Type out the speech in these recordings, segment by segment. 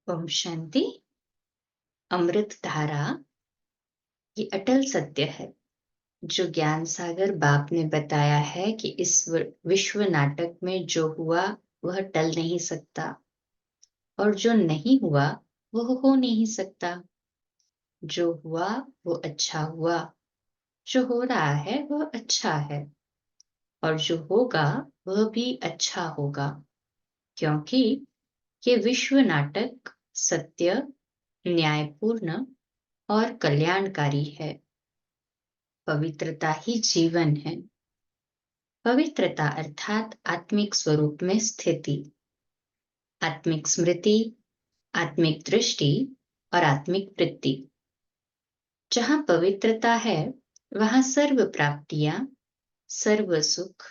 ओम शांति। अमृत धारा ये अटल सत्य है जो ज्ञान सागर बाप ने बताया है कि इस विश्व नाटक में जो हुआ वह टल नहीं सकता और जो नहीं हुआ वह हो नहीं सकता। जो हुआ वो अच्छा हुआ, जो हो रहा है वह अच्छा है और जो होगा वह भी अच्छा होगा, क्योंकि ये विश्व नाटक सत्य, न्यायपूर्ण और कल्याणकारी है। पवित्रता ही जीवन है। पवित्रता अर्थात आत्मिक स्वरूप में स्थिति, आत्मिक स्मृति, आत्मिक दृष्टि और आत्मिक वृत्ति। जहाँ पवित्रता है वहाँ सर्व प्राप्तियां, सर्व सुख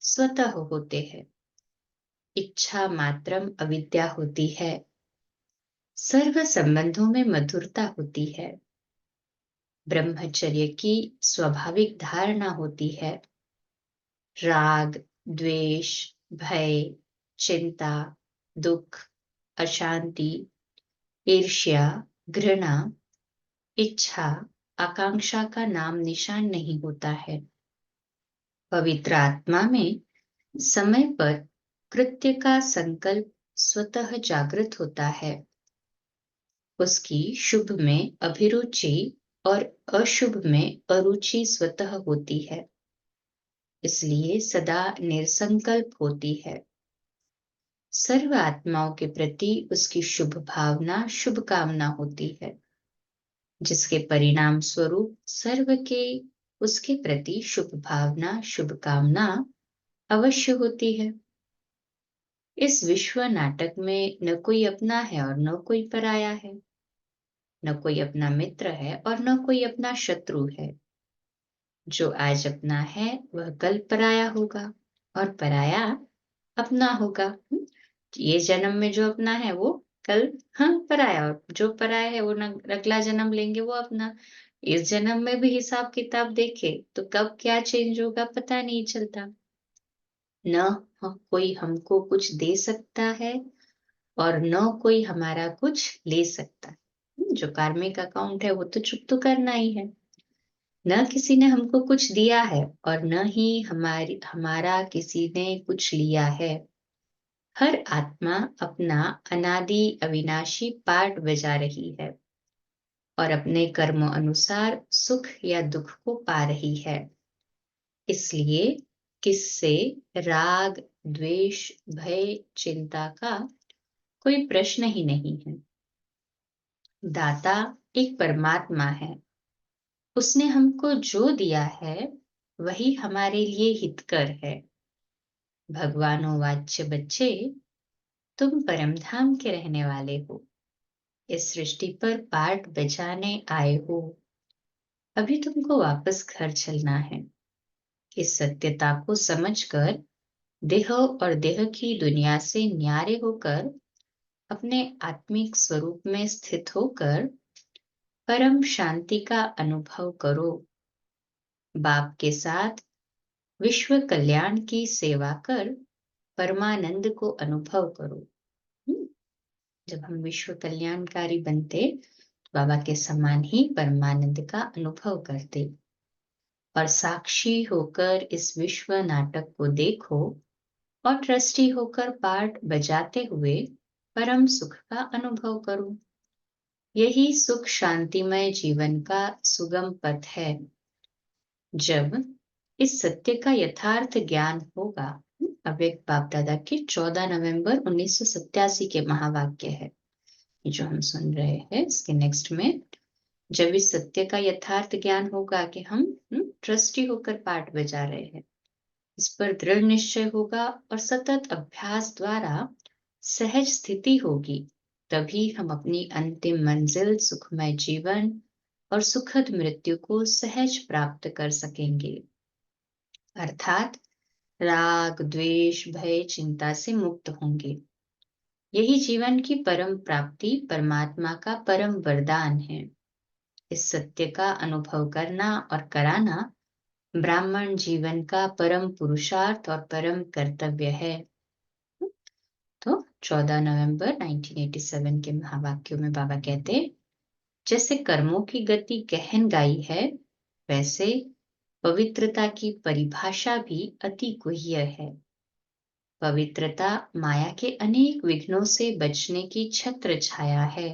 स्वतः होते हैं। इच्छा मात्रम अविद्या होती है। सर्व संबंधों में मधुरता होती है। ब्रह्मचर्य की स्वाभाविक धारणा होती है। राग, द्वेष, भय, चिंता, दुख, अशांति, ईर्ष्या, घृणा, इच्छा, आकांक्षा का नाम निशान नहीं होता है। पवित्र आत्मा में समय पर कृत्य का संकल्प स्वतः जागृत होता है। उसकी शुभ में अभिरुचि और अशुभ में अरुचि स्वतः होती है, इसलिए सदा निरसंकल्प होती है। सर्व आत्माओं के प्रति उसकी शुभ भावना, शुभ कामना होती है, जिसके परिणाम स्वरूप सर्व के उसके प्रति शुभ भावना, शुभ कामना अवश्य होती है। इस विश्व नाटक में न कोई अपना है और न कोई पराया है, न कोई अपना मित्र है और न कोई अपना शत्रु है। जो आज अपना है वह कल पराया होगा और पराया अपना होगा। ये जन्म में जो अपना है वो कल पराया, और जो पराया है वो अगला जन्म लेंगे वो अपना। इस जन्म में भी हिसाब किताब देखे तो कब क्या चेंज होगा पता नहीं चलता। न कोई हमको कुछ दे सकता है और न कोई हमारा कुछ ले सकता है। जो कार्मिक अकाउंट है वो तो चुप तो करना ही है। न किसी ने हमको कुछ दिया है और न ही हमारा किसी ने कुछ लिया है। हर आत्मा अपना अनादि अविनाशी पार्ट बजा रही है और अपने कर्मों अनुसार सुख या दुख को पा रही है। इसलिए किससे राग, द्वेष, भय, चिंता का कोई प्रश्न ही नहीं है। दाता एक परमात्मा है। उसने हमको जो दिया है वही हमारे लिए हितकर है। भगवानों वाच्य बच्चे, तुम परमधाम के रहने वाले हो। इस सृष्टि पर पार्ट बजाने आए हो। अभी तुमको वापस घर चलना है। इस सत्यता को समझकर देह और देह की दुनिया से न्यारे होकर अपने आत्मिक स्वरूप में स्थित होकर परम शांति का अनुभव करो। बाप के साथ विश्व कल्याण की सेवा कर परमानंद को अनुभव करो। जब हम विश्व कल्याणकारी बनते तो बाबा के समान ही परमानंद का अनुभव करते और साक्षी होकर इस विश्व नाटक को देखो और ट्रस्टी होकर पार्ट बजाते हुए परम सुख का अनुभव करो। यही सुख शांतिमय जीवन का सुगम पथ है। जब इस सत्य का यथार्थ ज्ञान होगा, अव्यक्त बाप दादा के 14 नवंबर 1987 के महावाक्य है ये जो हम सुन रहे हैं। इसके नेक्स्ट में जब इस सत्य का यथार्थ ज्ञान होगा कि हम ट्रस्टी होकर पाठ बजा रहे हैं, इस पर दृढ़ निश्चय होगा और सतत अभ्यास द्वारा सहज स्थिति होगी, तभी हम अपनी अंतिम मंजिल सुखमय जीवन और सुखद मृत्यु को सहज प्राप्त कर सकेंगे। अर्थात राग, द्वेष, भय, चिंता से मुक्त होंगे। यही जीवन की परम प्राप्ति, परमात्मा का परम वरदान है। इस सत्य का अनुभव करना और कराना ब्राह्मण जीवन का परम पुरुषार्थ और परम कर्तव्य है। तो 14 नवंबर 1987 के महावाक्यों में बाबा कहते हैं, जैसे कर्मों की गति गहनगाई है, वैसे पवित्रता की परिभाषा भी अति गुह्य है। पवित्रता माया के अनेक विघ्नों से बचने की छत्र छाया है।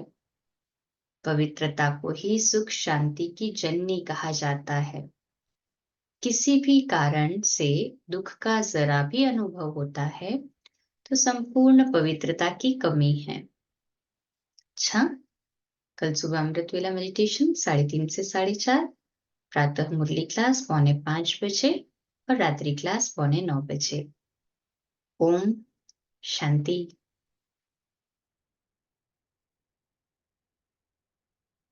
पवित्रता को ही सुख शांति की जननी कहा जाता है। किसी भी कारण से दुख का जरा भी अनुभव होता है तो संपूर्ण पवित्रता की कमी है। अच्छा, कल सुबह अमृत वेला मेडिटेशन 3:30 से 4:30, प्रातः मुरली क्लास 4:45 बजे और रात्रि क्लास 8:45 बजे। ओम शांति।